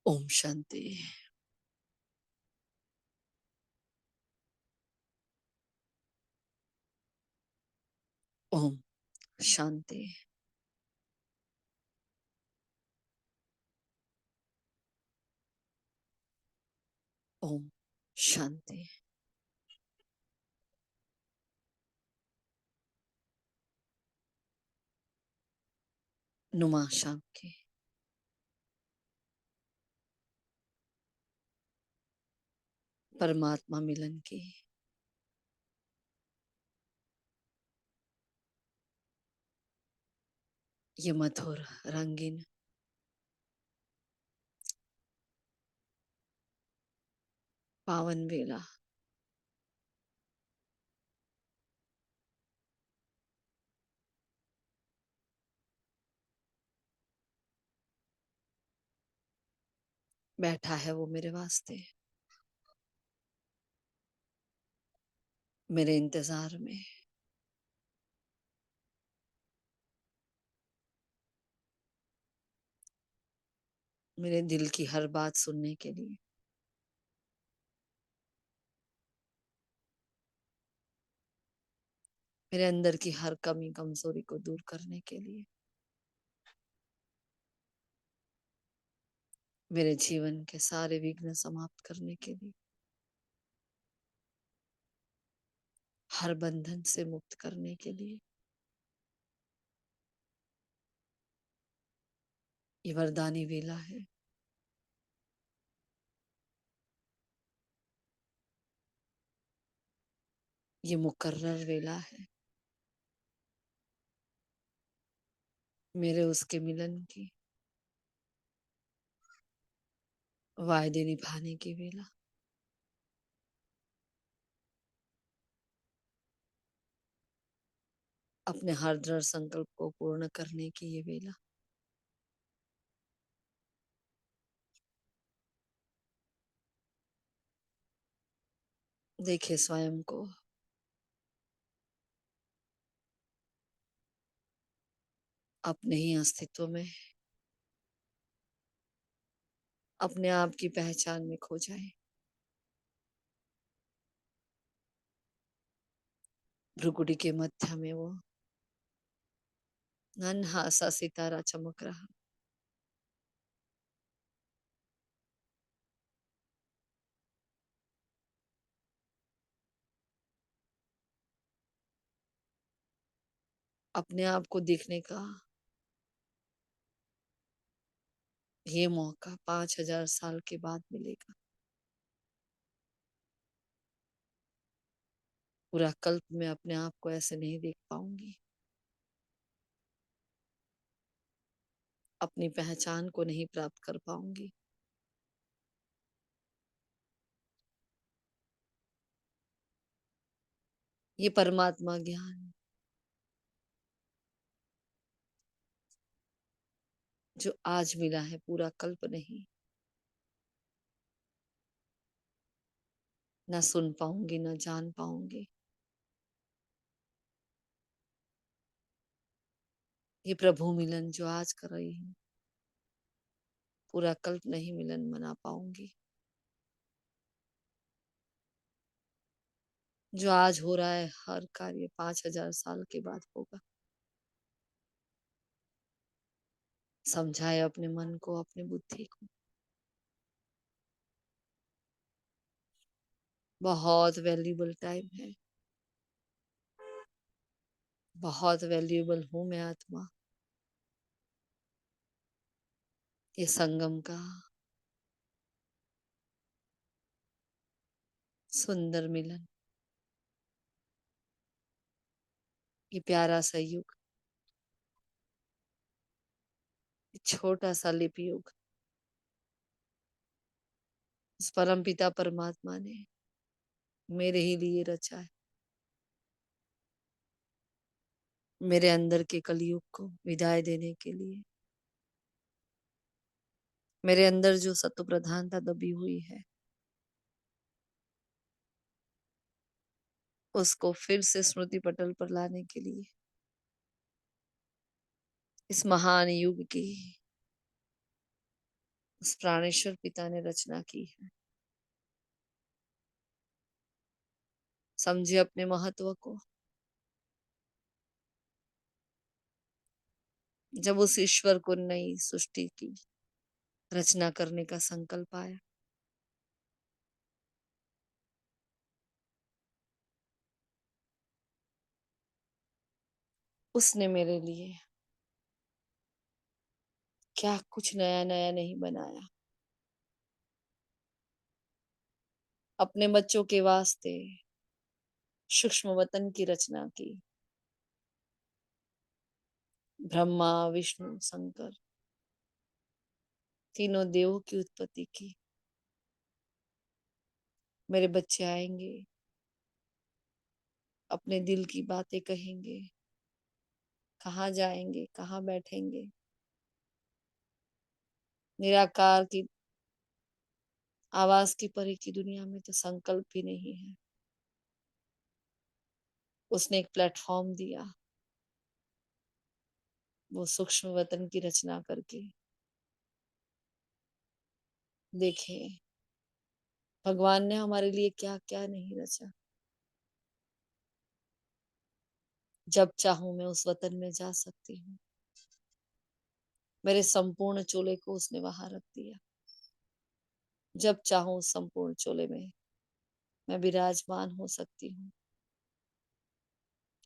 ओम शांति। ओम शांति। ओम शांति। नुमा शांति। परमात्मा मिलन की ये मधुर रंगीन पावन वेला बैठा है वो मेरे वास्ते, मेरे इंतजार में। मेरे दिल की हर बात सुनने के लिए, मेरे अंदर की हर कमी कमजोरी को दूर करने के लिए, मेरे जीवन के सारे विघ्न समाप्त करने के लिए, हर बंधन से मुक्त करने के लिए। ये वरदानी वेला है। ये मुकर्रर वेला है मेरे उसके मिलन की, वायदे निभाने की वेला। अपने हर दृढ़ संकल्प को पूर्ण करने की ये वेला। देखे स्वयं को, अपने ही अस्तित्व में, अपने आप की पहचान में खो जाए। भ्रुकुटी के मध्य में वो नन्हा सा सितारा चमक रहा। अपने आप को देखने का ये मौका 5000 साल के बाद मिलेगा। पूरा कल्प में अपने आप को ऐसे नहीं देख पाऊंगी। अपनी पहचान को नहीं प्राप्त कर पाऊंगी। ये परमात्मा ज्ञान जो आज मिला है, पूरा कल्प नहीं, ना सुन पाऊंगी, ना जान पाऊंगी। ये प्रभु मिलन जो आज कर रही हूँ, पूरा कल्प नहीं मिलन मना पाऊंगी। जो आज हो रहा है, हर कार्य 5000 साल के बाद होगा। समझाए अपने मन को, अपनी बुद्धि को। बहुत वैल्यूबल टाइम है, बहुत वैल्यूबल हूं मैं आत्मा। ये संगम का सुंदर मिलन, ये प्यारा सा युग, ये छोटा सा लिपि युग उस परम पिता परमात्मा ने मेरे ही लिए रचा है। मेरे अंदर के कलयुग को विदाई देने के लिए, मेरे अंदर जो सत्व प्रधानता दबी हुई है, उसको फिर से स्मृति पटल पर लाने के लिए, इस महान युग की उस प्राणेश्वर पिता ने रचना की है। समझे अपने महत्व को। जब उस ईश्वर को नई सृष्टि की रचना करने का संकल्प आया, उसने मेरे लिए क्या कुछ नया नया नहीं बनाया। अपने बच्चों के वास्ते सूक्ष्म वतन की रचना की। ब्रह्मा विष्णु शंकर तीनों देवों की उत्पत्ति की। मेरे बच्चे आएंगे, अपने दिल की बातें कहेंगे, कहाँ जाएंगे, कहाँ बैठेंगे। निराकार की आवाज की परे की दुनिया में तो संकल्प भी नहीं है। उसने एक प्लेटफॉर्म दिया, वो सूक्ष्म वतन की रचना करके। देखें भगवान ने हमारे लिए क्या क्या नहीं रचा। जब चाहूं मैं उस वतन में जा सकती हूँ। मेरे संपूर्ण चोले को उसने वहां रख दिया। जब चाहूं उस संपूर्ण चोले में मैं विराजमान हो सकती हूँ।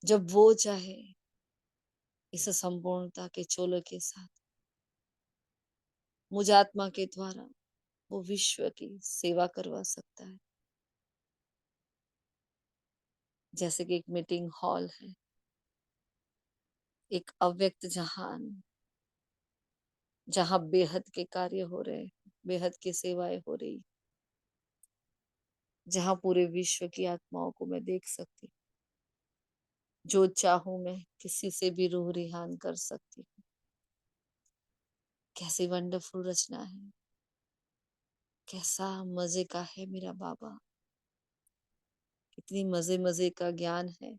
जब वो चाहे इस संपूर्णता के चोले के साथ मुझ आत्मा के द्वारा वो विश्व की सेवा करवा सकता है। जैसे कि एक मीटिंग हॉल है, एक अव्यक्त जहान, जहां बेहद के कार्य हो रहे, बेहद की सेवाएं हो रही, जहां पूरे विश्व की आत्माओं को मैं देख सकती। जो चाहूं मैं किसी से भी रूह रिहान कर सकती हूँ। कैसी वंडरफुल रचना है। कैसा मजे का है मेरा बाबा। कितनी मजे मजे का ज्ञान है।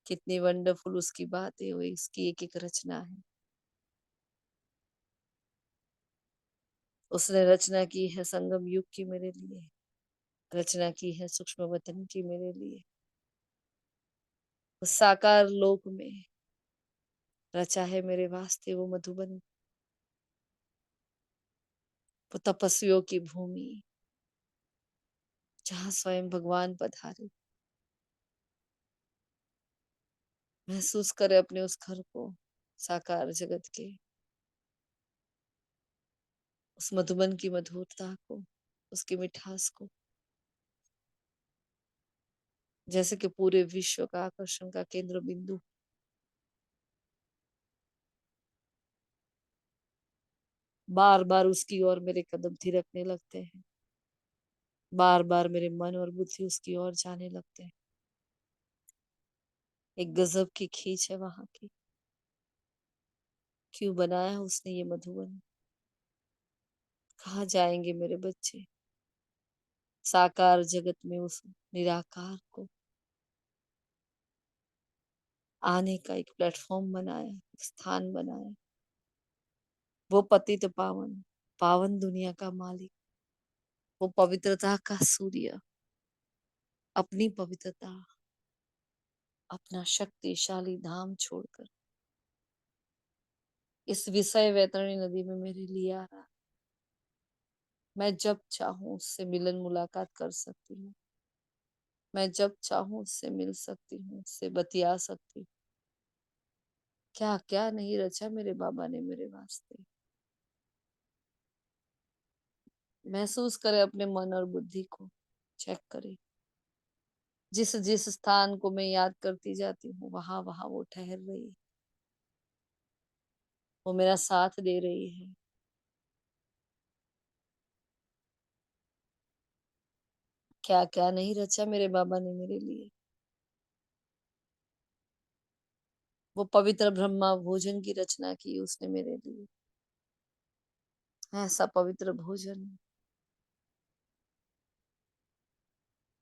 कितनी वंडरफुल उसकी बातें हुई, इसकी एक एक रचना है। उसने रचना की है संगम युग की मेरे लिए। रचना की है सूक्ष्म वतन की मेरे लिए। उस साकार लोक में रचा है मेरे वास्ते वो मधुबन। वो तपस्वियों की भूमि, जहाँ स्वयं भगवान पधारे। महसूस करे अपने उस घर को, साकार जगत के उस मधुबन की मधुरता को, उसकी मिठास को। जैसे कि पूरे विश्व का आकर्षण का केंद्र बिंदु। बार बार उसकी ओर मेरे कदम थिरकने लगते हैं। बार बार मेरे मन और बुद्धि उसकी ओर जाने लगते हैं। एक गजब की खींच है वहां की। क्यों बनाया उसने ये मधुबन। कहाँ जाएंगे मेरे बच्चे। साकार जगत में उस निराकार को आने का एक प्लेटफॉर्म बनाया, एक स्थान बनाया। वो पतित पावन, पावन दुनिया का मालिक, वो पवित्रता का सूर्य अपनी पवित्रता, अपना शक्तिशाली धाम छोड़कर इस विषय वैतरणी नदी में मेरे लिए आ रहा। मैं जब चाहूं उससे मिलन मुलाकात कर सकती हूँ। मैं जब चाहूं उससे मिल सकती हूँ, उससे बतिया सकती हूँ। क्या क्या नहीं रचा मेरे बाबा ने मेरे वास्ते। महसूस करे अपने मन और बुद्धि को। चेक करे जिस जिस स्थान को मैं याद करती जाती हूँ, वहां वहां वो ठहर रही है। वो मेरा साथ दे रही है। क्या क्या नहीं रचा मेरे बाबा ने मेरे लिए। वो पवित्र ब्रह्मा भोजन की रचना की उसने मेरे लिए। ऐसा पवित्र भोजन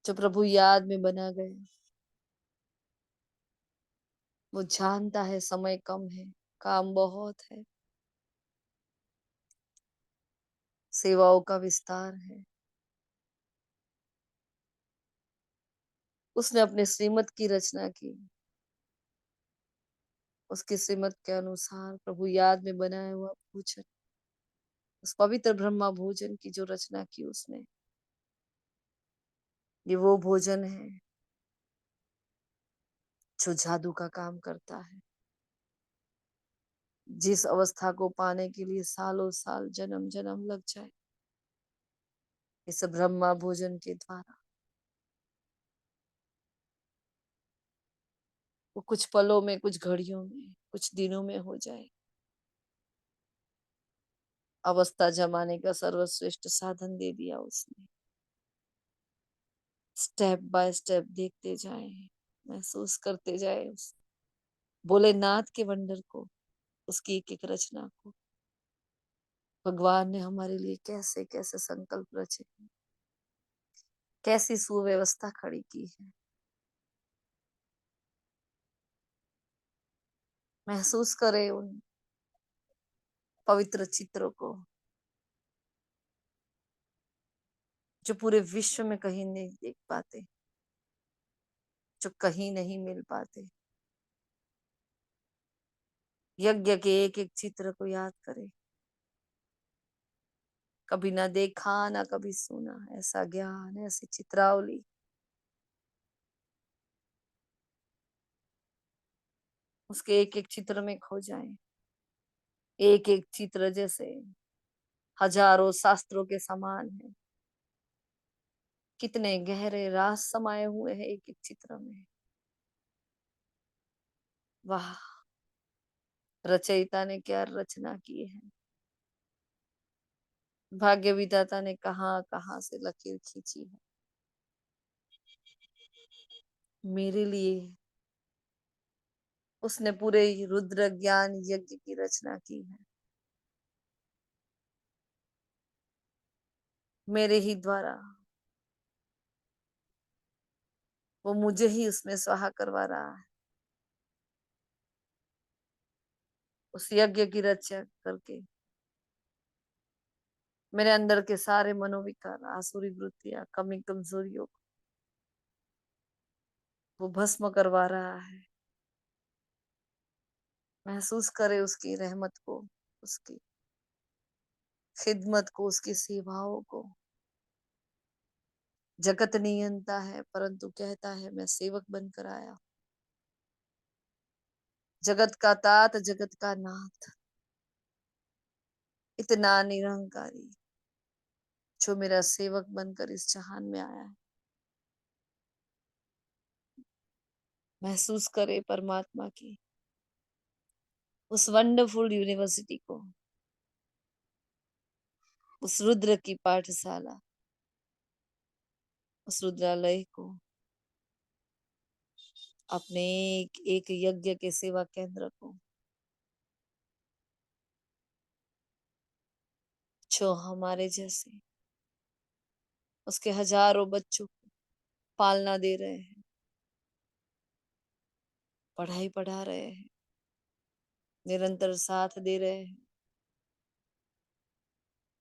जो प्रभु याद में बना गया। वो जानता है समय कम है, काम बहुत है। सेवाओं का विस्तार है। उसने अपने श्रीमत की रचना की। उसके श्रीमत के अनुसार प्रभु याद में बनाया हुआ भोजन, उस पवित्र ब्रह्मा भोजन की जो रचना की उसने, ये वो भोजन है जो जादू का काम करता है। जिस अवस्था को पाने के लिए सालों साल जन्म जन्म लग जाए, इस ब्रह्मा भोजन के द्वारा वो कुछ पलों में, कुछ घड़ियों में, कुछ दिनों में हो जाए। अवस्था जमाने का सर्वश्रेष्ठ साधन दे दिया उसने। स्टेप बाय स्टेप देखते जाए, महसूस करते जाए उस भोलेनाथ के वंडर को, उसकी एक एक रचना को। भगवान ने हमारे लिए कैसे कैसे संकल्प रचे, कैसी सुव्यवस्था खड़ी की है। महसूस करें उन पवित्र चित्रों को जो पूरे विश्व में कहीं नहीं देख पाते, जो कहीं नहीं मिल पाते। यज्ञ के एक एक चित्र को याद करें। कभी ना देखा ना कभी सुना ऐसा ज्ञान, ऐसी चित्रावली। उसके एक एक चित्र में खो जाए। एक एक चित्र जैसे हजारों शास्त्रों के समान है। कितने गहरे राज समाये हुए हैं एक एक चित्र में। वाह, रचयिता ने क्या रचना की है। भाग्य विधाता ने कहाँ कहाँ से लकीर खींची है मेरे लिए। उसने पूरे रुद्र ज्ञान यज्ञ की रचना की है मेरे ही द्वारा। वो मुझे ही उसमें स्वाहा करवा रहा है, उस यज्ञ की रक्षा करके। मेरे अंदर के सारे मनोविकार, आसुरी वृत्तियां, कमी कमजोरियों को वो भस्म करवा रहा है। महसूस करे उसकी रहमत को, उसकी खिदमत को, उसकी सेवाओं को। जगत नियंता है परंतु कहता है मैं सेवक बनकर आया। जगत का तात, जगत का नाथ, इतना निरंकारी जो मेरा सेवक बनकर इस जहान में आया है। महसूस करे परमात्मा की उस वंडरफुल यूनिवर्सिटी को, उस रुद्र की पाठशाला, उस रुद्रालय को, अपने एक एक यज्ञ के सेवा केंद्र को, जो हमारे जैसे उसके हजारों बच्चों को पालना दे रहे हैं, पढ़ाई पढ़ा रहे हैं, निरंतर साथ दे रहे हैं,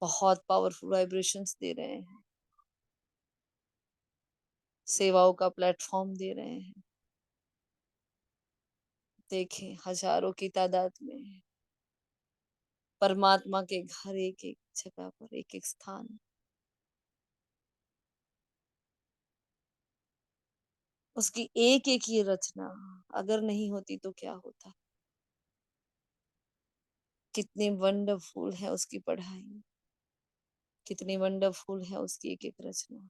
बहुत पावरफुल वाइब्रेशंस दे रहे हैं, सेवाओं का प्लेटफॉर्म दे रहे हैं। देखें हजारों की तादाद में परमात्मा के घर, एक एक जगह पर, एक एक स्थान। उसकी एक एक ही रचना अगर नहीं होती तो क्या होता। कितनी वंडरफुल है उसकी पढ़ाई, कितनी वंडरफुल है उसकी एक एक रचना।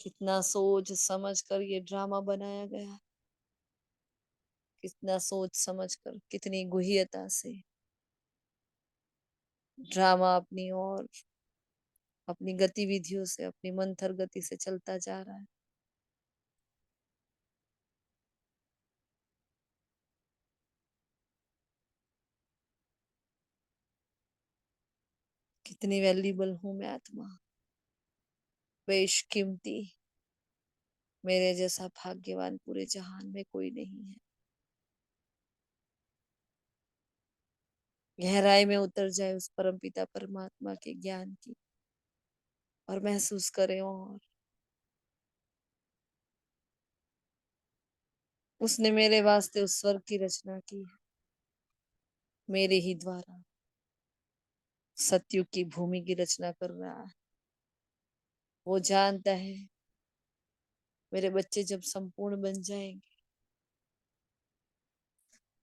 कितना सोच समझ कर ये ड्रामा बनाया गया, कितना सोच समझ कर, कितनी गुह्यता से ड्रामा अपनी और अपनी गतिविधियों से, अपनी मंथर गति से चलता जा रहा है। कितनी वैल्यूबल हूं मैं आत्मा, बेशकीमती। मेरे जैसा भाग्यवान पूरे जहान में कोई नहीं है। गहराई में उतर जाए उस परमपिता परमात्मा के ज्ञान की, और महसूस करें। और उसने मेरे वास्ते उस स्वर्ग की रचना की है, मेरे ही द्वारा सतयुग की भूमि की रचना कर रहा है। वो जानता है मेरे बच्चे जब संपूर्ण बन जाएंगे,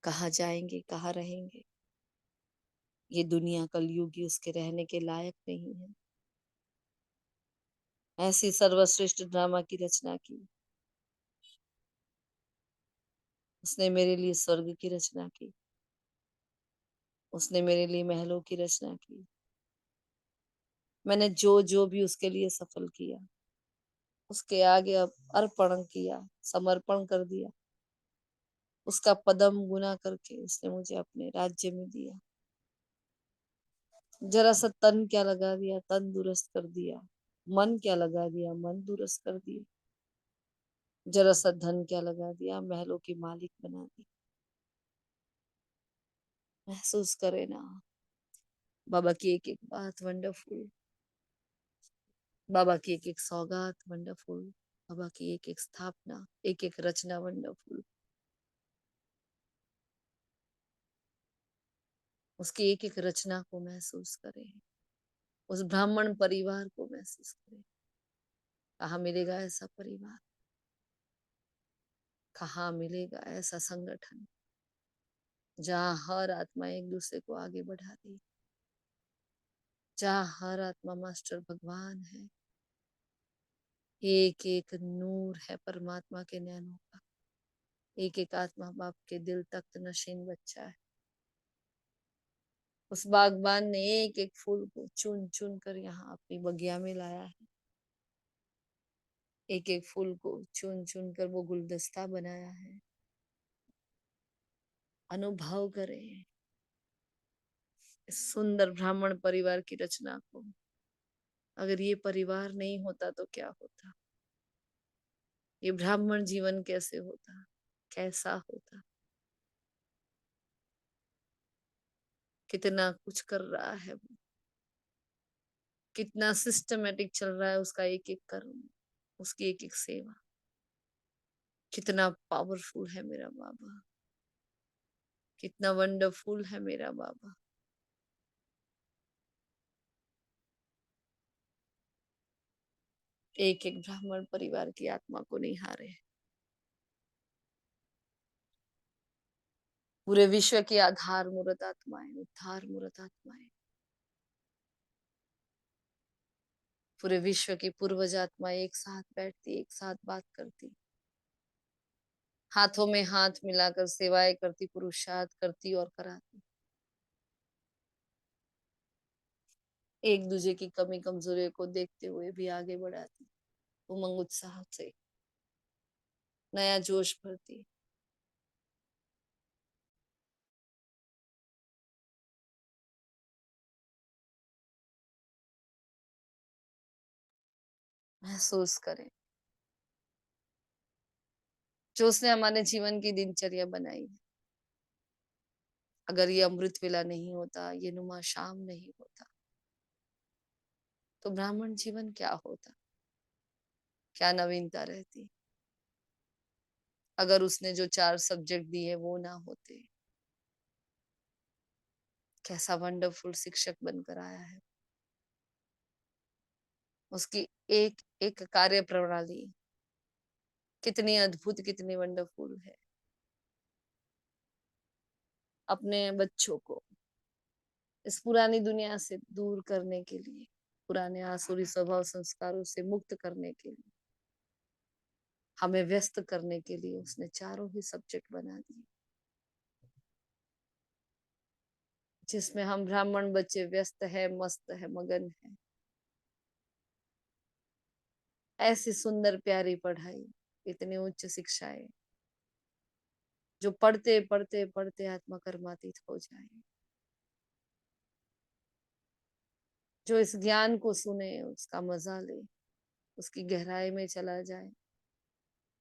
कहाँ जाएंगे, कहाँ रहेंगे। ये दुनिया कलयुगी उसके रहने के लायक नहीं है। ऐसी सर्वश्रेष्ठ ड्रामा की रचना की उसने, मेरे लिए स्वर्ग की रचना की उसने, मेरे लिए महलों की रचना की। मैंने जो जो भी उसके लिए सफल किया, उसके आगे अब अर्पण किया, समर्पण कर दिया। उसका पदम गुना करके उसने मुझे अपने राज्य में दिया। जरा सा तन क्या लगा दिया, तन दुरुस्त कर दिया। मन क्या लगा दिया, मन दुरुस्त कर दिया। जरा सा धन क्या लगा दिया, महलों की मालिक बना दी। महसूस करे ना बाबा की एक एक बात वंडरफुल, बाबा की एक एक सौगात वंडरफुल, बाबा की एक एक स्थापना, एक एक रचना वंडरफुल। उसकी एक एक रचना को महसूस करें, उस ब्राह्मण परिवार को महसूस करें। कहाँ मिलेगा ऐसा परिवार, कहाँ मिलेगा ऐसा संगठन जहाँ हर आत्मा एक दूसरे को आगे बढ़ा रही, जहाँ हर आत्मा मास्टर भगवान है, एक एक नूर है परमात्मा के नैनों का, एक एक आत्मा बाप के दिल तख्त नशीन बच्चा है। उस बागबान ने एक एक फूल को चुन चुन कर यहाँ अपनी बगिया में लाया है। एक एक फूल को चुन चुन कर वो गुलदस्ता बनाया है। अनुभव करें इस सुंदर ब्राह्मण परिवार की रचना को। अगर ये परिवार नहीं होता तो क्या होता, ये ब्राह्मण जीवन कैसे होता, कैसा होता। कितना कुछ कर रहा है वो, कितना सिस्टमेटिक चल रहा है उसका एक एक कर्म, उसकी एक एक सेवा। कितना पावरफुल है मेरा बाबा, कितना वंडरफुल है मेरा बाबा। एक एक ब्राह्मण परिवार की आत्मा को निहारे, पूरे विश्व की आधार मूर्त आत्माएं, उद्धार मूर्त आत्माएं, पूरे विश्व की पूर्वज आत्माएं एक साथ बैठती, एक साथ बात करती, हाथों में हाथ मिलाकर सेवाएं करती, पुरुषार्थ करती और कराती, एक दूसरे की कमी कमजोरियों को देखते हुए भी आगे बढ़ाती, उमंग उत्साह से नया जोश भरती। महसूस करें जो उसने हमारे जीवन की दिनचर्या बनाई है। अगर ये अमृत वेला नहीं होता, ये नुमा शाम नहीं होता, तो ब्राह्मण जीवन क्या होता, क्या नवीनता रहती। अगर उसने जो 4 सब्जेक्ट दिए वो ना होते, कैसा वंडरफुल शिक्षक बनकर आया है। उसकी एक एक कार्य प्रणाली कितनी अद्भुत, कितनी वंडरफुल है। अपने बच्चों को इस पुरानी दुनिया से दूर करने के लिए, पुराने आसुरी स्वभाव संस्कारों से मुक्त करने के लिए, हमें व्यस्त करने के लिए उसने चारों ही सब्जेक्ट बना दिए, जिसमें हम ब्राह्मण बच्चे व्यस्त है, मस्त है, मगन है। ऐसी सुंदर प्यारी पढ़ाई, इतनी उच्च शिक्षाएं, जो पढ़ते पढ़ते पढ़ते आत्मा कर्मातीत हो जाए, जो इस ज्ञान को सुने, उसका मजा ले, उसकी गहराई में चला जाए,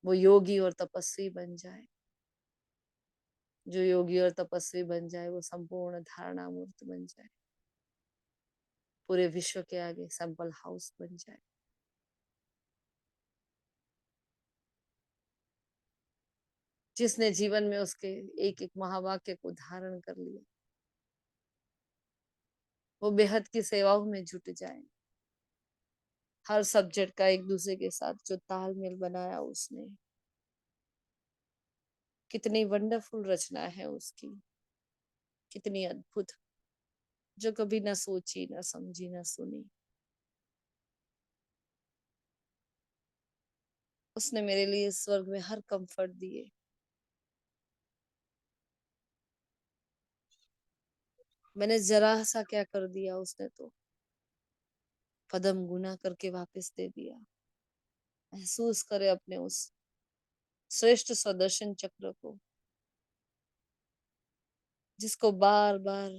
वो योगी और तपस्वी बन जाए। जो योगी और तपस्वी बन जाए वो संपूर्ण धारणा मूर्त बन जाए, पूरे विश्व के आगे सैंपल हाउस बन जाए। जिसने जीवन में उसके एक एक महावाक्य को धारण कर लिया, वो बेहद की सेवाओं में जुट जाए। हर सब्जेक्ट का एक दूसरे के साथ जो तालमेल बनाया उसने, कितनी वंडरफुल रचना है उसकी, कितनी अद्भुत, जो कभी न सोची न समझी न सुनी। उसने मेरे लिए स्वर्ग में हर कंफर्ट दिए। मैंने जरा सा क्या कर दिया, उसने तो पदम गुना करके वापस दे दिया। महसूस करे अपने उस श्रेष्ठ सुदर्शन चक्र को, जिसको बार बार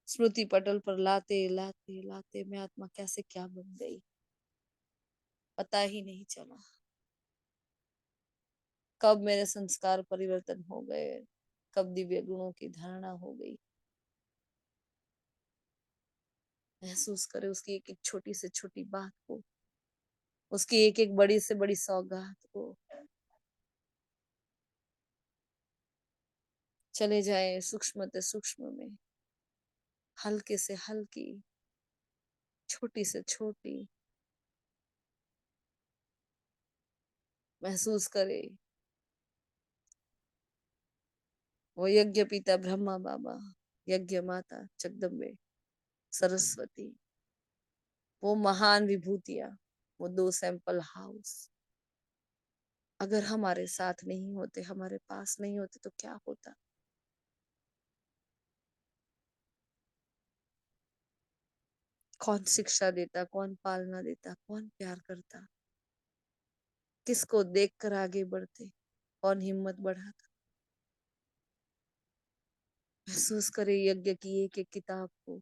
स्मृति पटल पर लाते लाते लाते मैं आत्मा कैसे क्या बन गई, पता ही नहीं चला। कब मेरे संस्कार परिवर्तन हो गए, कब दिव्य गुणों की धारणा हो गई। महसूस करे उसकी एक एक छोटी से छोटी बात को, उसकी एक एक बड़ी से बड़ी सौगात को। चले जाए सूक्ष्म से सूक्ष्म में, हल्के से हल्की, छोटी से छोटी। महसूस करे वो यज्ञ पिता ब्रह्मा बाबा, यज्ञ माता जगदम्बे सरस्वती, वो महान विभूतियां, वो दो सैंपल हाउस अगर हमारे साथ नहीं होते, हमारे पास नहीं होते तो क्या होता। कौन शिक्षा देता, कौन पालना देता, कौन प्यार करता, किसको देखकर आगे बढ़ते, कौन हिम्मत बढ़ाता। महसूस करे यज्ञ की एक एक किताब को,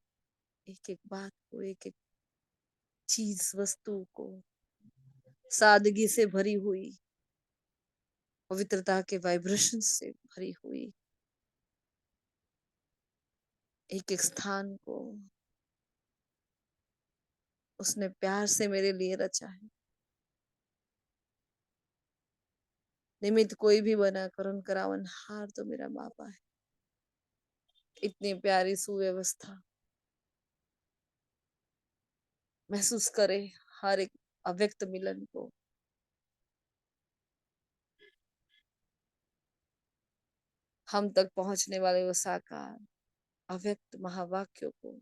एक एक बात को, एक एक चीज वस्तु को, सादगी से भरी हुई, पवित्रता के वाइब्रेशन से भरी हुई, एक एक स्थान को उसने प्यार से मेरे लिए रचा है। निमित्त कोई भी बना करुण करावन हार तो मेरा बापा है। इतनी प्यारी सुव्यवस्था महसूस करे हर एक अव्यक्त मिलन को, हम तक पहुंचने वाले वो साकार अव्यक्त महावाक्यों को।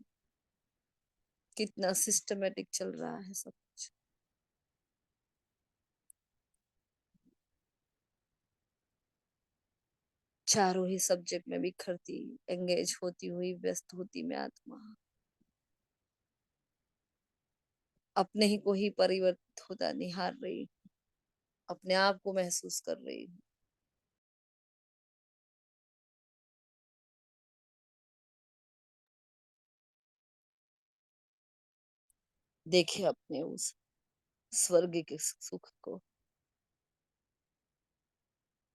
कितना सिस्टमेटिक चल रहा है सब कुछ। चारों ही सब्जेक्ट में बिखरती, एंगेज होती हुई, व्यस्त होती मैं आत्मा अपने ही को ही परिवर्तित होता निहार रही, अपने आप को महसूस कर रही हूँ। देखे अपने उस स्वर्ग के सुख को।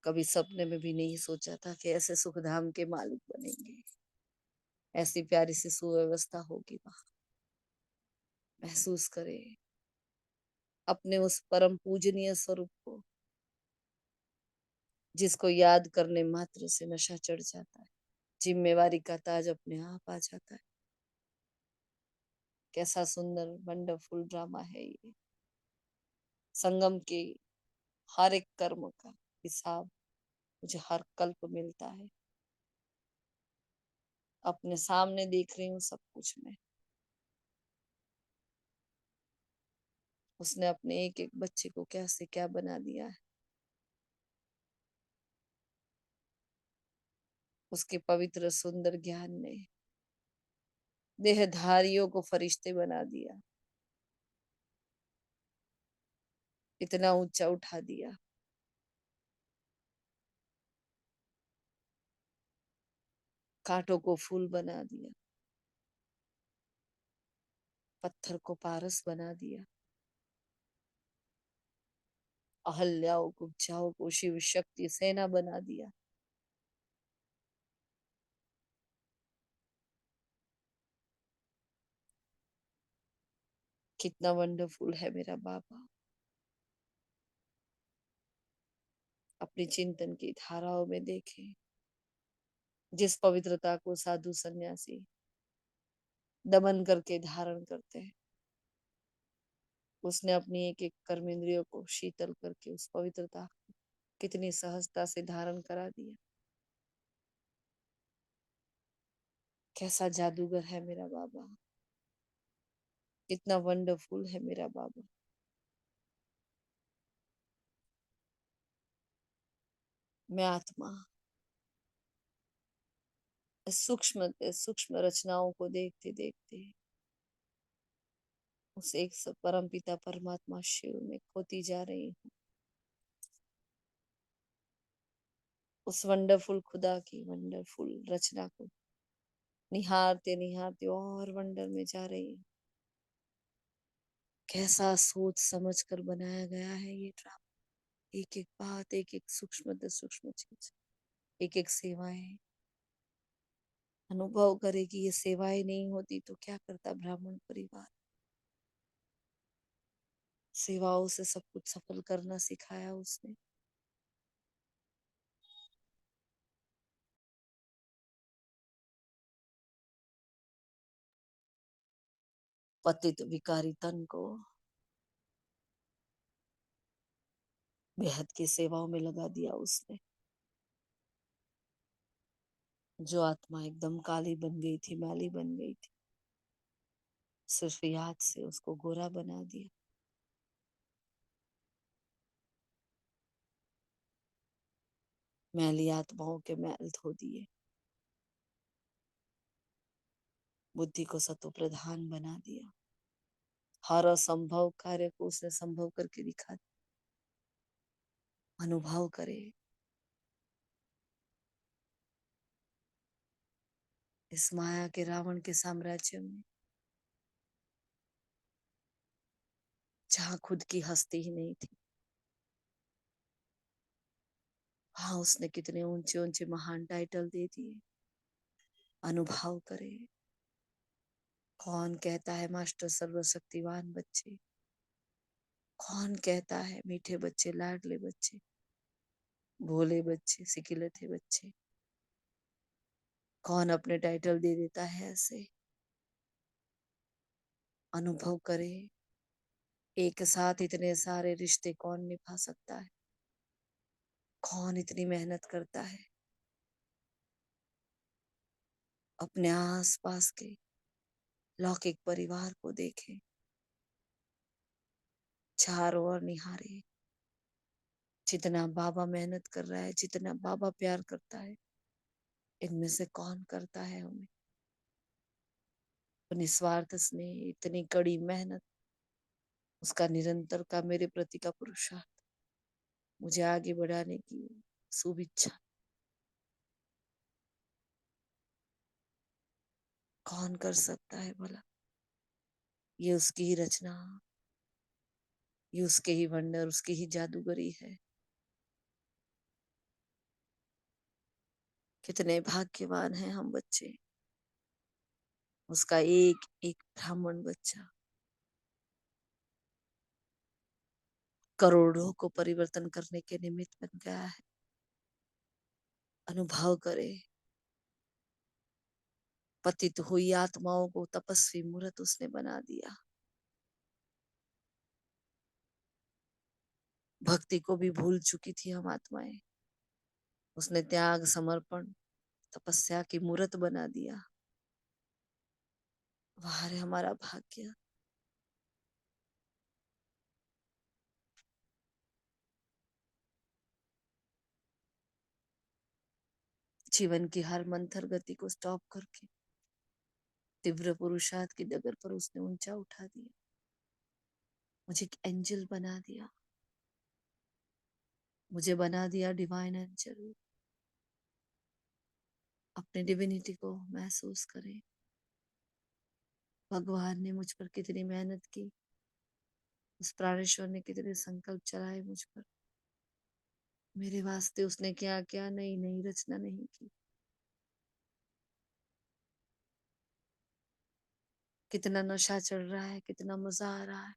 कभी सपने में भी नहीं सोचा था कि ऐसे सुख धाम के मालिक बनेंगे, ऐसी प्यारी सी सुव्यवस्था होगी वहां। महसूस करे अपने उस परम पूजनीय स्वरूप को, जिसको याद करने मात्र से नशा चढ़ जाता है, जिम्मेवारी का ताज अपने आप आ जाता है। कैसा सुंदर वंडरफुल ड्रामा है ये। संगम के हर एक कर्म का हिसाब मुझे हर कल्प मिलता है। अपने सामने देख रही हूँ सब कुछ मैं। उसने अपने एक एक बच्चे को कैसे क्या बना दिया है। उसके पवित्र सुंदर ज्ञान ने देहधारियों को फरिश्ते बना दिया, इतना ऊंचा उठा दिया। कांटों को फूल बना दिया, पत्थर को पारस बना दिया, अहल्याओं कुब्जाओं को शिव शक्ति सेना बना दिया। कितना वंडरफुल है मेरा बाबा। अपनी चिंतन की धाराओं में देखे जिस पवित्रता को साधु सन्यासी दमन करके धारण करते हैं, उसने अपनी एक एक कर्मेंद्रियों को शीतल करके उस पवित्रता को कितनी सहजता से धारण करा दिया। कैसा जादूगर है मेरा बाबा, कितना वंडरफुल है मेरा बाबा। मैं आत्मा सूक्ष्म सूक्ष्म रचनाओं को देखते देखते उस एक परम पिता परमात्मा शिव में खोती जा रही हूँ। उस वंडरफुल खुदा की वंडरफुल रचना को निहारते निहारते और वंडर में जा रही हूँ। कैसा सोच समझ कर बनाया गया है ये ड्रामा। एक एक बात, एक एक सूक्ष्म से सूक्ष्म चीज, एक एक सेवाएं। अनुभव करे कि ये सेवाएं नहीं होती तो क्या करता ब्राह्मण परिवार। सेवाओं से सब कुछ सफल करना सिखाया उसने। पतित विकारी तन को बेहद की सेवाओं में लगा दिया उसने। जो आत्मा एकदम काली बन गई थी, मैली बन गई थी, सिर्फ याद से उसको गोरा बना दिया। मैली आत्माओं के मैल धो दिए, बुद्धि को सतो प्रधान बना दिया। हर असंभव कार्य को उसने संभव करके दिखा दिया। अनुभव करे इस माया के रावण के साम्राज्य में, जहां खुद की हस्ती ही नहीं थी, वहां उसने कितने ऊंचे ऊंचे महान टाइटल दे दिए। अनुभव करे कौन कहता है मास्टर सर्वशक्तिवान बच्चे, कौन कहता है मीठे बच्चे, लाडले बच्चे, भोले बच्चे, सिकिले थे बच्चे। कौन अपने टाइटल दे देता है ऐसे। अनुभव करे एक साथ इतने सारे रिश्ते कौन निभा सकता है, कौन इतनी मेहनत करता है। अपने आस पास के लौकिक परिवार को देखे, चारों ओर निहारे। जितना बाबा मेहनत कर रहा है, जितना बाबा प्यार करता है, इनमें से कौन करता है हमें। तो निस्वार्थ स्नेह, इतनी कड़ी मेहनत, उसका निरंतर का मेरे प्रति का पुरुषार्थ, मुझे आगे बढ़ाने की शुभ कौन कर सकता है भला। ये उसकी ही रचना, ये उसके ही वंडर, उसकी ही जादूगरी है। कितने भाग्यवान हैं हम बच्चे। उसका एक एक ब्राह्मण बच्चा करोड़ों को परिवर्तन करने के निमित्त बन गया है। अनुभव करे पतित हुई आत्माओं को तपस्वी मूर्त उसने बना दिया। भक्ति को भी भूल चुकी थी हम आत्माएं, उसने त्याग समर्पण तपस्या की मूर्त बना दिया। वाह रे हमारा भाग्य। जीवन की हर मंथर गति को स्टॉप करके तीव्र पुरुषार्थ की डगर पर उसने ऊंचा उठा दिया। मुझे एक एंजल बना दिया, मुझे बना दिया डिवाइन एंजल। अपने डिविनिटी को महसूस करें। भगवान ने मुझ पर कितनी मेहनत की, उस प्राणेश्वर ने कितने संकल्प चलाए मुझ पर। मेरे वास्ते उसने क्या क्या नई नई रचना नहीं की। कितना नशा चढ़ रहा है, कितना मजा आ रहा है।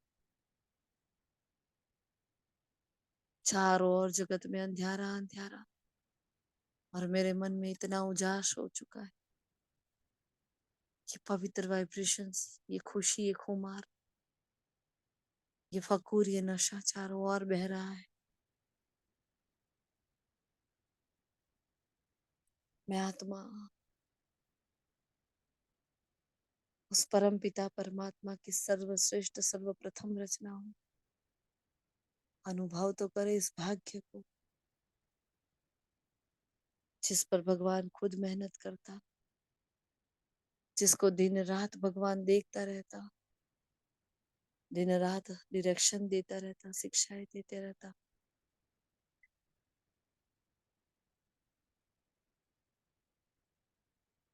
चारों ओर जगत में अंधियारा अंधियारा, और मेरे मन में इतना उजास हो चुका है। ये पवित्र वाइब्रेशंस, ये खुशी, ये खुमार, ये फकूर, ये नशा चारों ओर बह रहा है। मैं आत्मा उस परम पिता परमात्मा की सर्वश्रेष्ठ सर्वप्रथम रचना हूँ। अनुभव तो करे इस भाग्य को, जिस पर भगवान खुद मेहनत करता, जिसको दिन रात भगवान देखता रहता, दिन रात डायरेक्शन देता रहता, शिक्षाएं देते रहता।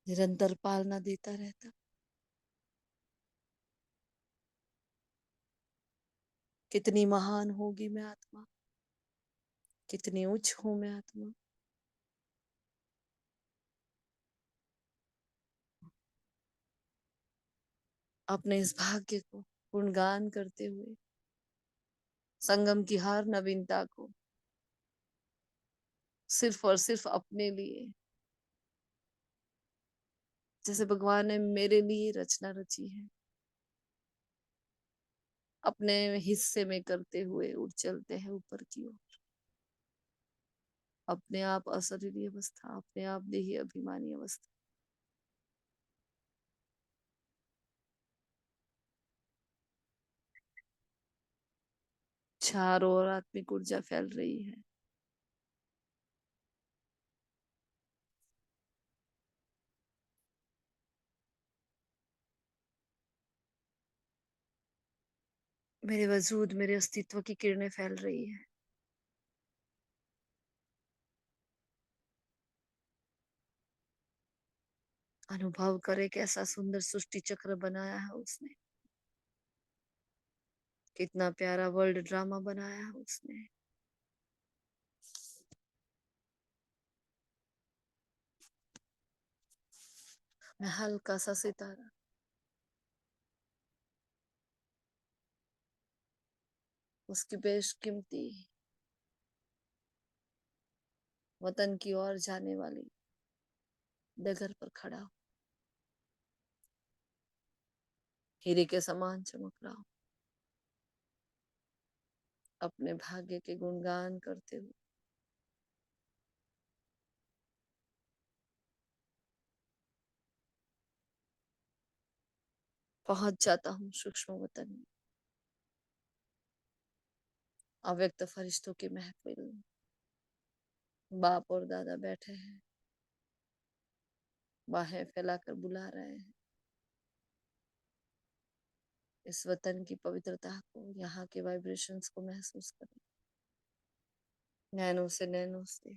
निरंतर पालना देता रहता। कितनी महान होगी मैं आत्मा, कितनी उच्च हूं मैं आत्मा। अपने इस भाग्य को गुणगान करते हुए, संगम की हर नवीनता को सिर्फ और सिर्फ अपने लिए, जैसे भगवान ने मेरे लिए रचना रची है, अपने हिस्से में करते हुए उड़ चलते हैं ऊपर की ओर। अपने आप अशरीरी अवस्था, अपने आप देही अभिमानी अवस्था। चारों ओर आत्मिक ऊर्जा फैल रही है। मेरे वजूद, मेरे अस्तित्व की किरणें फैल रही है। अनुभव करे कैसा सुंदर सृष्टि चक्र बनाया है उसने, कितना प्यारा वर्ल्ड ड्रामा बनाया है उसने। मैं हल्का सा सितारा, उसकी बेशकीमती वतन की ओर जाने वाली डगर पर खड़ा हूं, हीरे के समान चमक रहा हूं, अपने भाग्य के गुणगान करते हुए। पहुंच जाता हूँ सूक्ष्म वतन में, अव्यक्त फरिश्तों की महफिल में। बाप और दादा बैठे हैं, बाहें फैलाकर बुला रहे हैं। इस वतन की पवित्रता को, यहाँ के वाइब्रेशंस को महसूस करें। नैनो से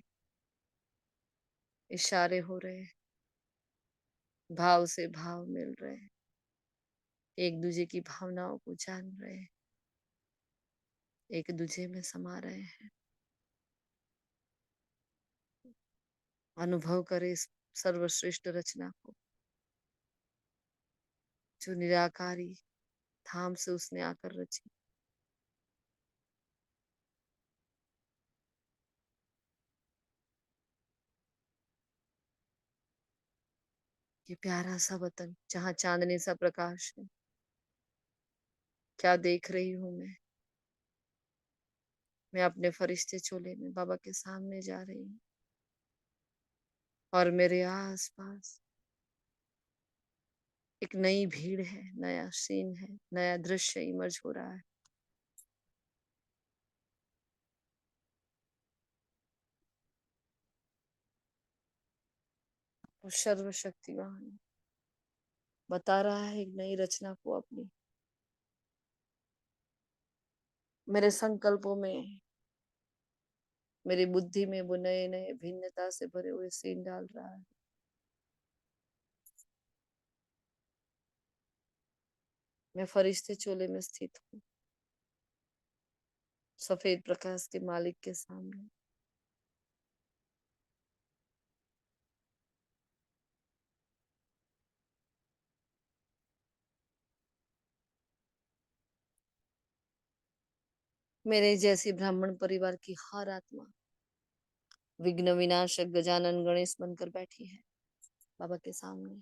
इशारे हो रहे हैं, भाव से भाव मिल रहे हैं, एक दूजे की भावनाओं को जान रहे हैं, एक दूजे में समा रहे हैं। अनुभव करे इस सर्वश्रेष्ठ रचना को, जो निराकारी धाम से उसने आकर रची। ये प्यारा सा वतन जहाँ चांदनी सा प्रकाश है। क्या देख रही हूँ मैं अपने फरिश्ते चोले में बाबा के सामने जा रही हूँ, और मेरे आस पास एक नई भीड़ है, नया सीन है, नया दृश्य इमर्ज हो रहा है। वो सर्वशक्तिवान बता रहा है एक नई रचना को अपनी। मेरे संकल्पों में, मेरी बुद्धि में वो नए नए भिन्नता से भरे हुए सीन डाल रहा है। मैं फरिश्ते चोले में स्थित हूँ, सफेद प्रकाश के मालिक के सामने। मेरे जैसी ब्राह्मण परिवार की हर आत्मा विघ्न विनाशक गजानन गणेश बनकर बैठी है बाबा के सामने।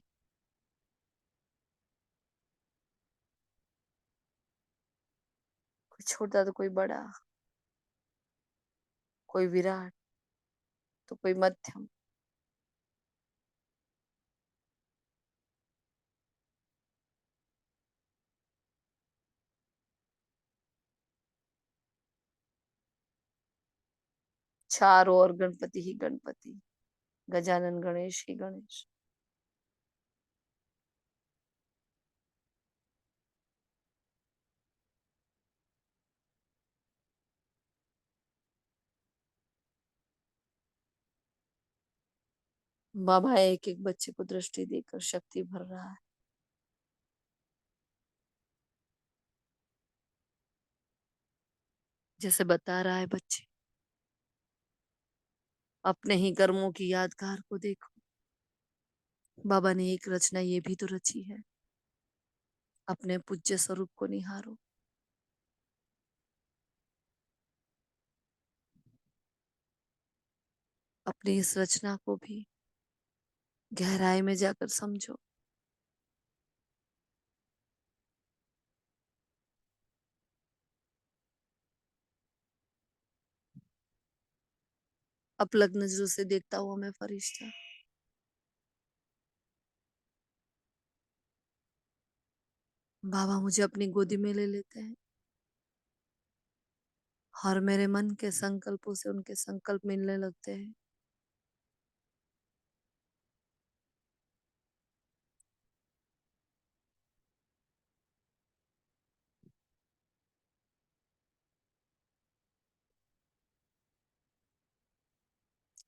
कोई छोटा तो कोई बड़ा, कोई विराट तो कोई मध्यम। चारों ओर गणपति ही गणपति, गजानन गणेश ही गणेश। बाबा एक एक बच्चे को दृष्टि देकर शक्ति भर रहा है। जैसे बता रहा है बच्चे, अपने ही कर्मों की यादगार को देखो। बाबा ने एक रचना ये भी तो रची है, अपने पूज्य स्वरूप को निहारो। अपनी इस रचना को भी गहराई में जाकर समझो। अपलक नजरों से देखता हुआ मैं फरिश्ता, बाबा मुझे अपनी गोदी में ले लेते हैं और मेरे मन के संकल्पों से उनके संकल्प मिलने लगते हैं।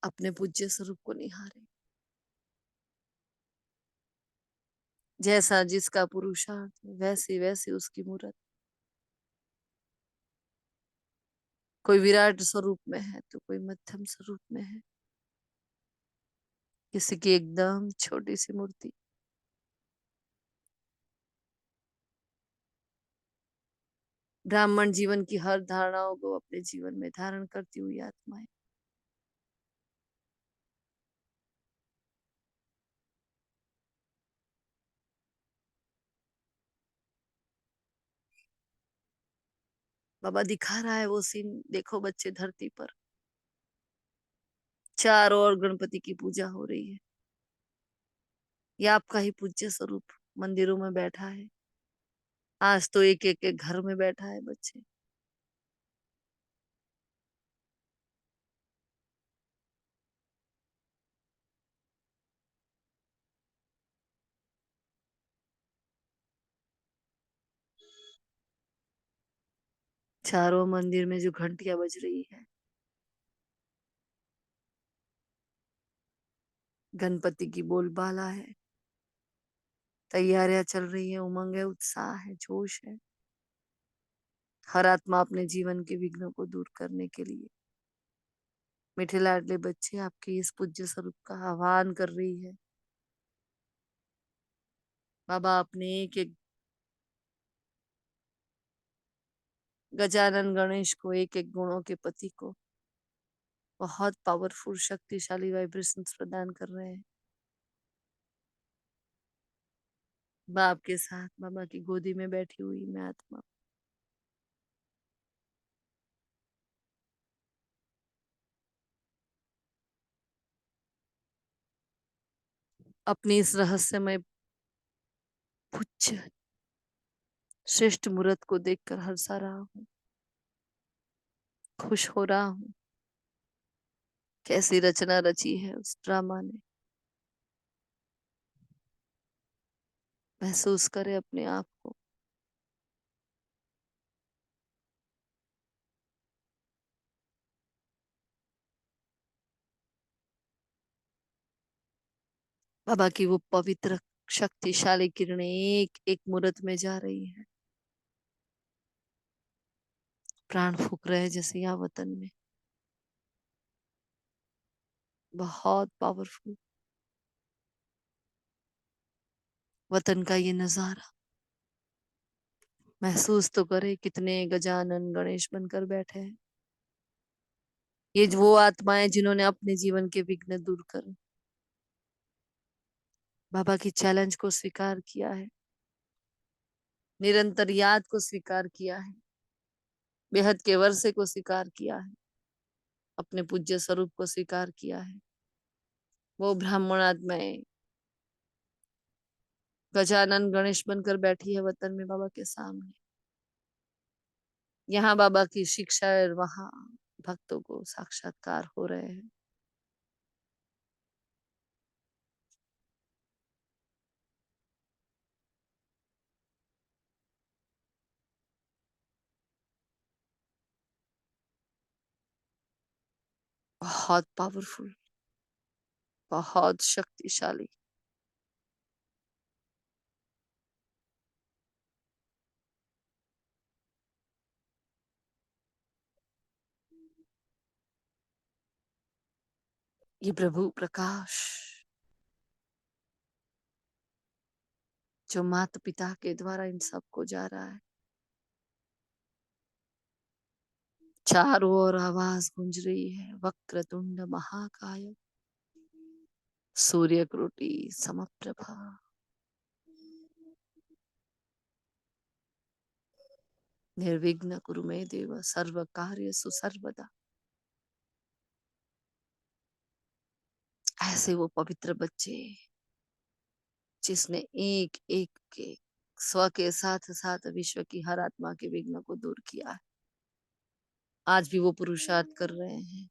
अपने पूज्य स्वरूप को निहारे। जैसा जिसका पुरुषार्थ वैसी वैसी उसकी मूरत। कोई विराट स्वरूप में है तो कोई मध्यम स्वरूप में है, किसी की एकदम छोटी सी मूर्ति। ब्राह्मण जीवन की हर धारणाओं को अपने जीवन में धारण करती हुई आत्माएं। बाबा दिखा रहा है वो सीन, देखो बच्चे धरती पर चारों ओर गणपति की पूजा हो रही है। ये आपका ही पूज्य स्वरूप मंदिरों में बैठा है। आज तो एक एक एक घर में बैठा है बच्चे। चारों मंदिर में जो घंटियां बज रही है, गणपति की बोलबाला है। तैयारियां चल रही है, उमंग है, उत्साह है, जोश है। हर आत्मा अपने जीवन के विघ्नों को दूर करने के लिए मीठे लाडले बच्चे आपके इस पूज्य स्वरूप का आह्वान कर रही है। बाबा अपने एक एक गजानन गणेश को, एक एक गुणों के पति को बहुत पावरफुल शक्तिशाली वाइब्रेशंस प्रदान कर रहे हैं। बाप के साथ बाबा की गोदी में बैठी हुई मैं आत्मा अपनी इस रहस्यमय पूज्य श्रेष्ठ मूर्त को देखकर हर्षा रहा हूँ, खुश हो रहा हूँ। कैसी रचना रची है उस ड्रामा ने। महसूस करे अपने आप को। बाबा की वो पवित्र शक्तिशाली किरणें एक एक मूर्त में जा रही है। प्राण फूक रहे जैसे यहाँ वतन में। बहुत पावरफुल वतन का ये नजारा। महसूस तो करे कितने गजानन गणेश बनकर बैठे हैं। ये वो आत्माएं जिन्होंने अपने जीवन के विघ्न दूर कर बाबा की चैलेंज को स्वीकार किया है, निरंतर याद को स्वीकार किया है, बेहद के वर्षे को स्वीकार किया है, अपने पूज्य स्वरूप को स्वीकार किया है। वो ब्राह्मण आत्माएं गजानन गणेश बनकर बैठी है वतन में बाबा के सामने। यहाँ बाबा की शिक्षा और वहां भक्तों को साक्षात्कार हो रहे हैं। बहुत पावरफुल, बहुत शक्तिशाली। ये प्रभु प्रकाश जो माता पिता के द्वारा इन सबको जा रहा है। चारों ओर आवाज गूंज रही है, वक्रतुंड महाकाय सूर्य कोटि समप्रभा निर्विघ्न कुरु मे देव सर्व कार्य सुसर्वदा। ऐसे वो पवित्र बच्चे जिसने एक एक के स्व के साथ साथ विश्व की हर आत्मा के विघ्न को दूर किया है, आज भी वो पुरुषार्थ कर रहे हैं।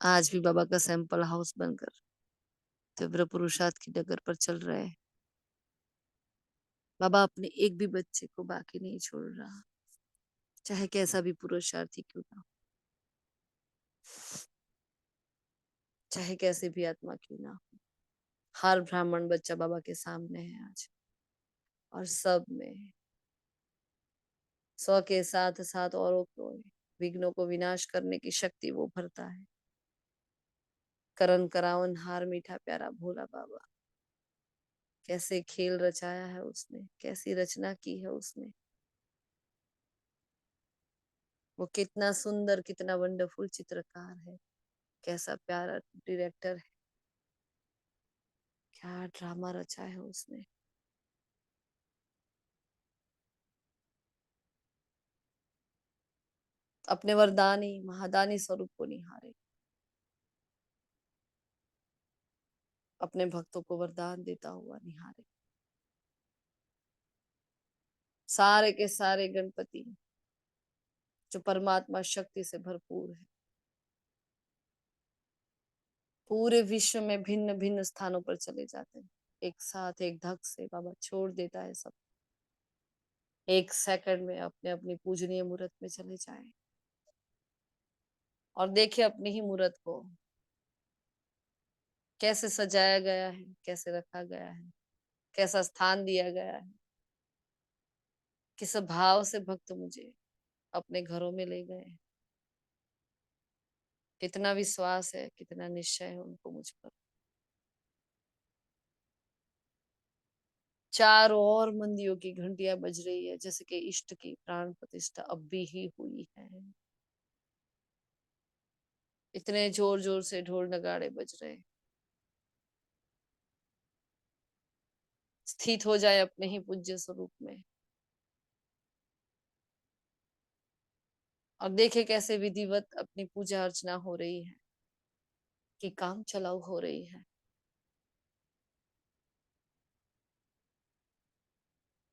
आज भी बाबा का सैंपल हाउस बनकर तीव्र पुरुषार्थ की डगर पर चल रहे हैं। बाबा अपने एक भी बच्चे को बाकी नहीं छोड़ रहा, चाहे कैसा भी पुरुषार्थ ही क्यों ना हो, चाहे कैसे भी आत्मा क्यों ना हो। हर ब्राह्मण बच्चा बाबा के सामने है आज, और सब में स्व के साथ साथ औरों को विघ्नों को विनाश करने की शक्ति वो भरता है। करण करावन हार मीठा प्यारा भोला बाबा, कैसे खेल रचाया है उसने, कैसी रचना की है उसने। वो कितना सुंदर, कितना वंडरफुल चित्रकार है, कैसा प्यारा डायरेक्टर है, क्या ड्रामा रचा है उसने। अपने वरदानी महादानी स्वरूप को निहारे, अपने भक्तों को वरदान देता हुआ निहारे। सारे के सारे गणपति जो परमात्मा शक्ति से भरपूर है, पूरे विश्व में भिन्न भिन्न स्थानों पर चले जाते हैं, एक साथ एक धक से बाबा छोड़ देता है सब, एक सेकंड में अपने अपनी पूजनीय मूर्त में चले जाए। और देखिए अपनी ही मूर्त को कैसे सजाया गया है, कैसे रखा गया है, कैसा स्थान दिया गया है, किस भाव से भक्त मुझे अपने घरों में ले गए। कितना विश्वास है, कितना निश्चय है उनको मुझ पर। चारों ओर मंदियों की घंटियां बज रही है, जैसे कि इष्ट की प्राण प्रतिष्ठा अब भी ही हुई है। इतने जोर जोर से ढोल नगाड़े बज रहे हैं। स्थित हो जाए अपने ही पूज्य स्वरूप में, और देखे कैसे विधिवत अपनी पूजा अर्चना हो रही है, कि काम चलाऊ हो रही है।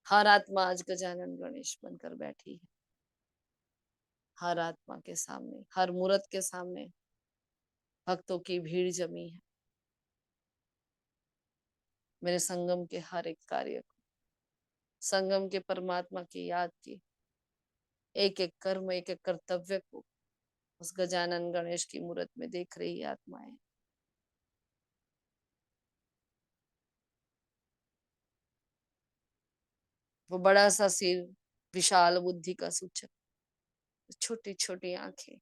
हर आत्मा आज गजानन गणेश बनकर बैठी है। हर आत्मा के सामने, हर मूर्त के सामने भक्तों की भीड़ जमी है। मेरे संगम के हर एक कार्य को, संगम के परमात्मा की याद की, एक एक कर्म, एक एक कर्तव्य को उस गजानन गणेश की मूर्त में देख रही आत्माएं। वो बड़ा सा सिर, विशाल बुद्धि का सूचक, छोटी छोटी आंखें,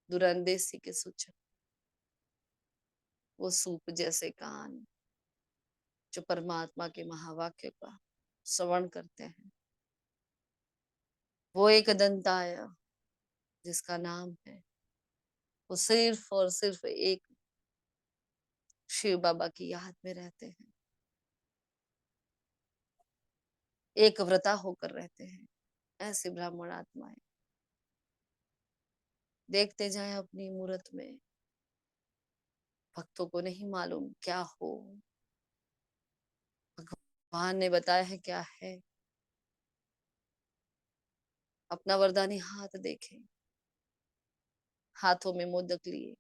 दूरंदेशी के सूचक, वो सूप जैसे कान जो परमात्मा के महावाक्य का श्रवण करते हैं। वो एक दंताय जिसका नाम है, वो सिर्फ और सिर्फ एक शिव बाबा की याद में रहते हैं, एक व्रता होकर रहते हैं। ऐसी ब्राह्मण आत्माएं देखते जाएं अपनी मूरत में। भक्तों को नहीं मालूम क्या हो, भगवान ने बताया है क्या है। अपना वरदानी हाथ देखें, हाथों में मोदक लिए,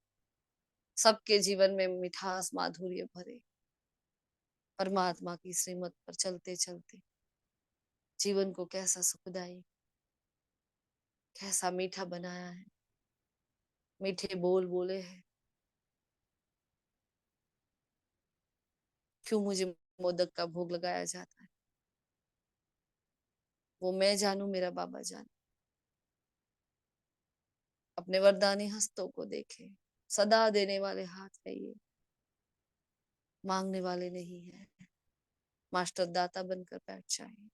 सबके जीवन में मिठास माधुर्य भरे, परमात्मा की श्रीमत पर चलते चलते जीवन को कैसा सुखदाई, कैसा मीठा बनाया है। मीठे बोल बोले हैं, क्यों मुझे मोदक का भोग लगाया जाता है, वो मैं जानू, मेरा बाबा जाने। अपने वरदानी हस्तों को देखे, सदा देने वाले हाथ है ये, मांगने वाले नहीं है। मास्टर दाता बनकर बैठ जाए,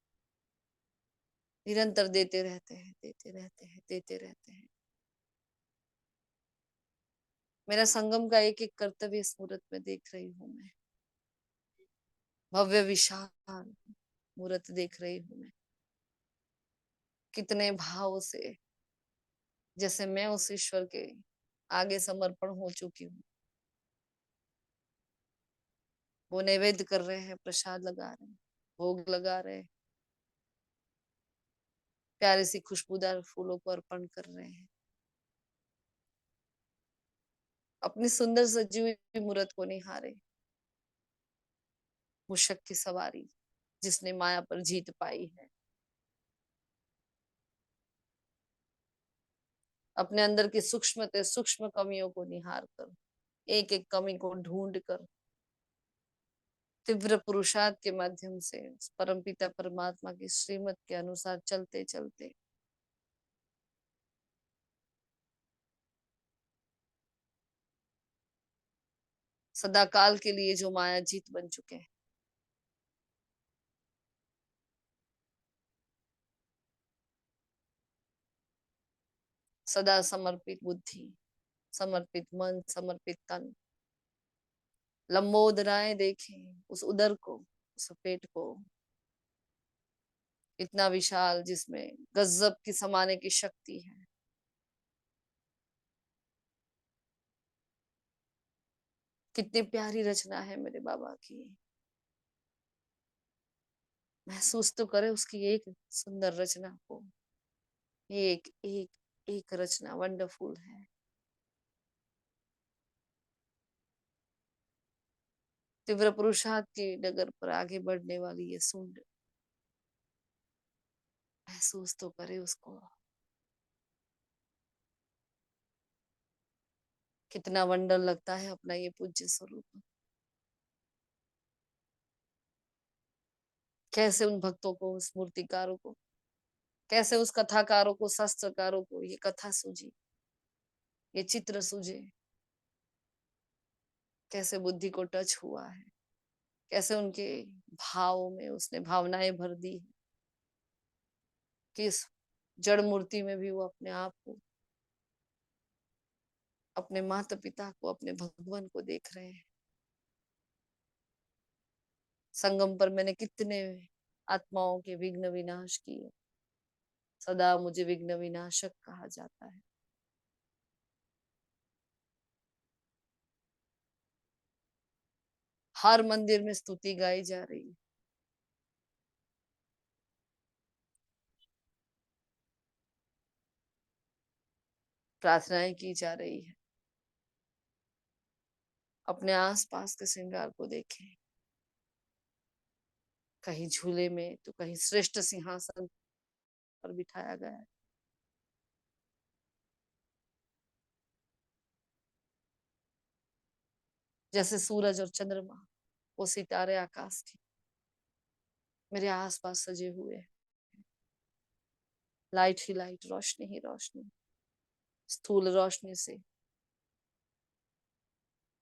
निरंतर देते रहते हैं, देते रहते हैं, देते रहते हैं। मेरा संगम का एक एक कर्तव्य स्मृत में देख रही हूँ मैं, भव्य विशाल मूर्त देख रही हूँ मैं, कितने भाव से, जैसे मैं उस ईश्वर के आगे समर्पण हो चुकी हूँ। वो नैवेद्य कर रहे हैं, प्रसाद लगा रहे हैं, भोग लगा रहे हैं, प्यारी सी खुशबूदार फूलों को अर्पण कर रहे हैं। अपनी सुंदर सजी हुई मूर्त को निहारे, मुशक की सवारी जिसने माया पर जीत पाई है। अपने अंदर की सूक्ष्म कमियों को निहार कर, एक एक कमी को ढूंढ कर, तीव्र पुरुषार्थ के माध्यम से परमपिता परमात्मा की श्रीमत के अनुसार चलते चलते सदा काल के लिए जो माया जीत बन चुके हैं। सदा समर्पित बुद्धि, समर्पित मन, समर्पित तन, लंबोदराएं देखें उस उदर को, उस पेट को, इतना विशाल जिसमें गजब की समाने की शक्ति है। कितनी प्यारी रचना है मेरे बाबा की। महसूस तो करे उसकी एक सुंदर रचना को, एक एक एक रचना वंडरफुल है। तीव्र पुरुषार्थ की डगर पर आगे बढ़ने वाली ये सूंड, महसूस तो करे उसको। कितना वंडर लगता है अपना ये पूज्य स्वरूप। कैसे उन भक्तों को, उस मूर्तिकारों को, कैसे उस कथाकारों को, शास्त्रकारों को ये कथा सूझी, ये चित्र सूझे, कैसे बुद्धि को टच हुआ है, कैसे उनके भाव में उसने भावनाएं भर दी है, किस जड़ मूर्ति में भी वो अपने आप को, अपने माता पिता को, अपने भगवान को देख रहे हैं। संगम पर मैंने कितने आत्माओं के विघ्न विनाश किए, सदा मुझे विघ्न विनाशक कहा जाता है। हर मंदिर में स्तुति गाई जा रही है, प्रार्थनाएं की जा रही है। अपने आसपास के श्रृंगार को देखें, कहीं झूले में तो कहीं श्रेष्ठ सिंहासन पर बिठाया गया है। जैसे सूरज और चंद्रमा, वो सितारे आकाश के मेरे आसपास सजे हुए हैं। लाइट ही लाइट, रोशनी ही रोशनी, स्थूल रोशनी से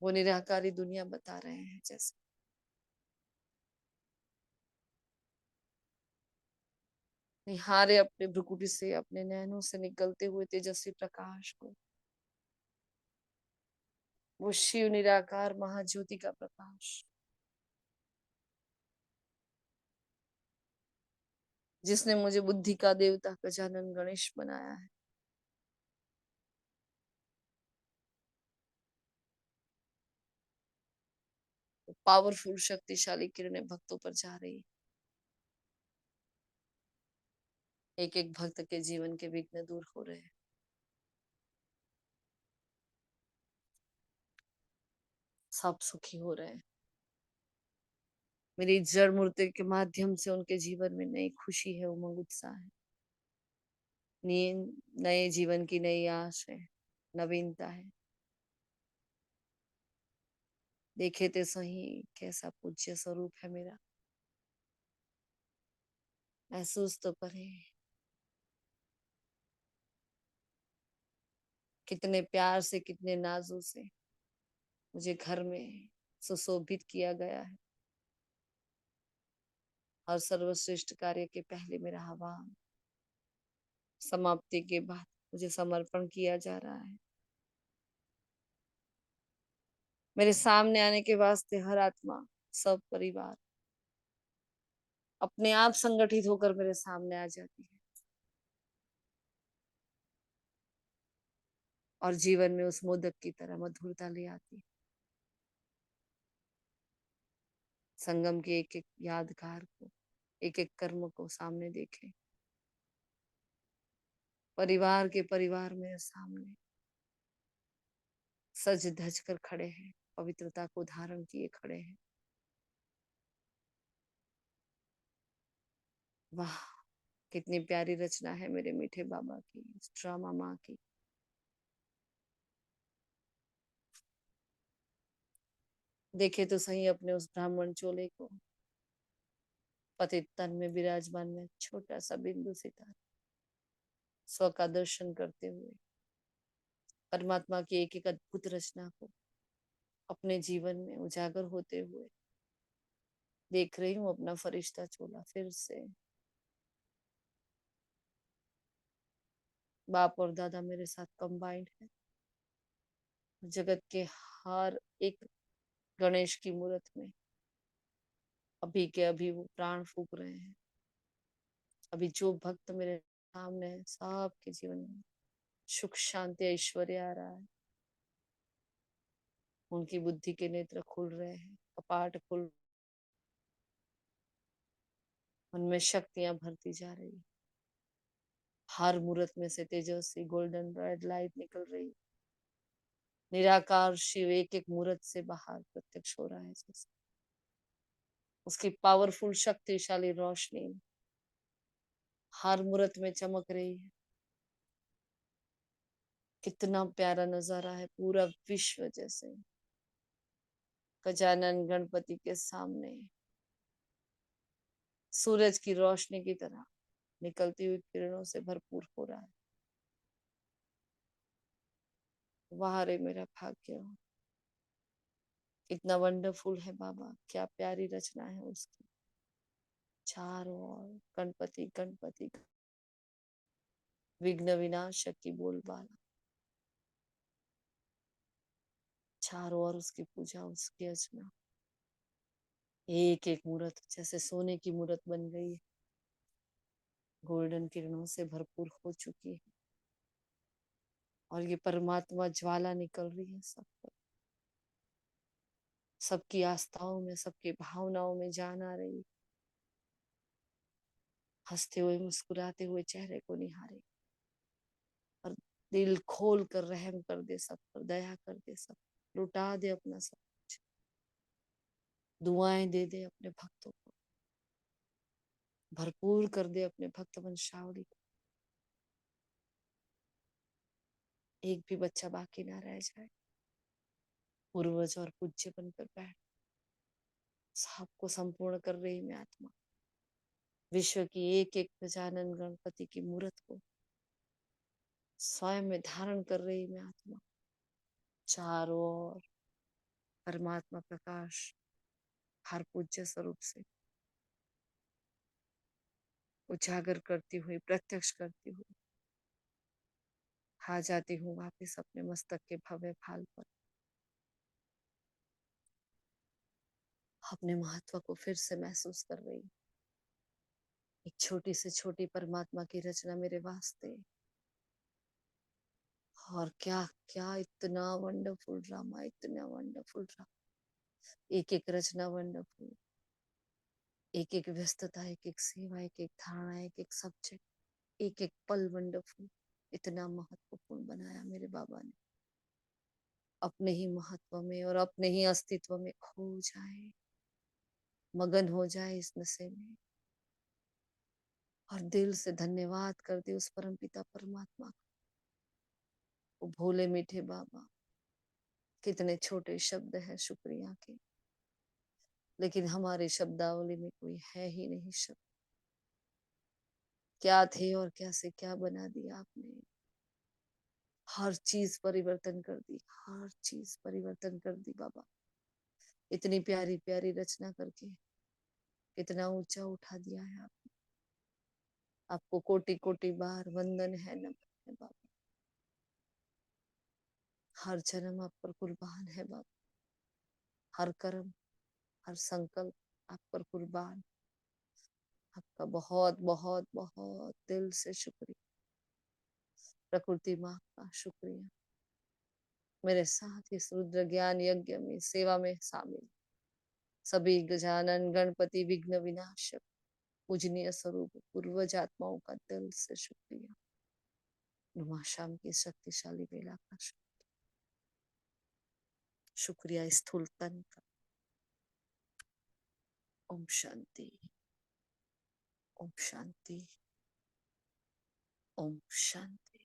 वो निराकारी दुनिया बता रहे हैं। जैसे निहारे अपने भ्रुकुटी से, अपने नैनों से निकलते हुए तेजस्वी प्रकाश को, वो शिव निराकार महाज्योति का प्रकाश, जिसने मुझे बुद्धि का देवता गजानन गणेश बनाया है। पावरफुल शक्तिशाली किरणें भक्तों पर जा रही, एक एक भक्त के जीवन के विघ्न दूर हो रहे हैं। सब सुखी हो रहे हैं। मेरी जड़ मूर्ति के माध्यम से उनके जीवन में नई खुशी है, उमंग उत्साह है, नए जीवन की नई आश है, नवीनता है। देखे तो सही कैसा पूज्य स्वरूप है मेरा, महसूस तो करे कितने प्यार से, कितने नाजों से मुझे घर में सुशोभित किया गया है। और सर्वश्रेष्ठ कार्य के पहले मेरा आह्वान समाप्ति के बाद मुझे समर्पण किया जा रहा है। मेरे सामने आने के वास्ते हर आत्मा, सब परिवार अपने आप संगठित होकर मेरे सामने आ जाती है और जीवन में उस मोदक की तरह मधुरता ले आती है। संगम के एक एक यादगार को, एक एक कर्म को सामने देखे, परिवार के परिवार मेरे सामने सज धज कर खड़े हैं, पवित्रता को धारण किए खड़े हैं। वाह, कितनी प्यारी रचना है मेरे मीठे बाबा की, ड्रामा माँ की। देखे तो सही अपने उस ब्राह्मण चोले को, पतित तन में विराजमान में छोटा सा बिंदु सितारा, स्व का दर्शन करते हुए परमात्मा की एक एक अद्भुत रचना को अपने जीवन में उजागर होते हुए देख रही हूँ। अपना फरिश्ता चोला फिर से बाप और दादा मेरे साथ कंबाइंड है। जगत के हर एक गणेश की मूर्त में अभी के अभी वो प्राण फूक रहे हैं। अभी जो भक्त मेरे सामने है, सबके जीवन में सुख शांति ऐश्वर्य आ रहा है। उनकी बुद्धि के नेत्र खुल रहे हैं, कपाट खुल, उनमें शक्तियां भरती जा रही। हर मूर्त में से तेजस्वी गोल्डन रेड लाइट निकल रही। निराकार शिव एक एक मूर्त से बाहर प्रत्यक्ष हो रहा है, जैसे उसकी पावरफुल शक्तिशाली रोशनी हर मूर्त में चमक रही है। कितना प्यारा नजारा है, पूरा विश्व जैसे गजानन गणपति के सामने सूरज की रोशनी की तरह निकलती हुई किरणों से भरपूर हो रहा है। वाह रे मेरा भाग्य, कितना वंडरफुल है बाबा, क्या प्यारी रचना है उसकी। चारों ओर गणपति गणपति, विघ्न विनाशक की बोलबाला, चारों ओर उसकी पूजा, उसकी अर्चना। एक एक मूर्त जैसे सोने की मूर्त बन गई है, गोल्डन किरणों से भरपूर हो चुकी है। और ये परमात्मा ज्वाला निकल रही है सब पर, सबकी आस्थाओं में, सबकी भावनाओं में जान आ रही। हंसते हुए मुस्कुराते हुए चेहरे को निहारे और दिल खोल कर रहम कर दे सब पर, दया कर दे सब, लुटा दे अपना सब कुछ, दुआएं दे दे अपने भक्तों को, भरपूर कर दे अपने भक्त वंशावली को। एक भी बच्चा बाकी ना रह जाए। पूर्वज और पूज्य बनकर बैठ, सबको संपूर्ण कर रही मैं आत्मा। विश्व की एक एक गजानन गणपति की मूर्त को स्वयं में धारण कर रही मैं आत्मा। चारों ओर परमात्मा प्रकाश हर पूज्य स्वरूप से उजागर करती हुई, प्रत्यक्ष करती हुई आ जाती हूँ वापिस अपने मस्तक के भव्य भाल पर। अपने महत्व को फिर से महसूस कर रही हूँ। एक छोटी से छोटी परमात्मा की रचना मेरे वास्ते, और क्या क्या इतना वंडरफुल ड्रामा, इतना वंडरफुल ड्रामा। एक एक रचना वंडरफुल, एक एक व्यस्तता, एक एक सेवा, एक एक धारणा, एक एक सब्जेक्ट, एक एक पल वंडरफुल। इतना महत्वपूर्ण बनाया मेरे बाबा ने। अपने ही महत्व में और अपने ही अस्तित्व में खो जाए, मगन हो जाए इस नशे में, और दिल से धन्यवाद कर दे उस परमपिता परमात्मा को। वो भोले मीठे बाबा, कितने छोटे शब्द है शुक्रिया के, लेकिन हमारी शब्दावली में कोई है ही नहीं शब्द। क्या थे और क्या से क्या बना दिया आपने। हर चीज परिवर्तन कर दी, हर चीज परिवर्तन कर दी बाबा। इतनी प्यारी प्यारी रचना करके कितना ऊंचा उठा दिया है आप। आपको कोटि कोटि बार वंदन है, नमन है बाबा। हर जन्म आप पर कुर्बान है बाबा, हर कर्म, हर संकल्प आप पर कुर्बान। आपका बहुत बहुत बहुत दिल से शुक्रिया। प्रकृति माँ का शुक्रिया। मेरे साथ इस रुद्र ज्ञान यज्ञ में सेवा में शामिल सभी गजानन गणपति विघ्न विनाशक पूजनीय स्वरूप पूर्वज आत्माओं का दिल से शुक्रिया। नुमा शाम की शक्तिशाली बेला का शुक्रिया। स्थूल तन का। ओम शांति, ओम शांति, ओम शांति।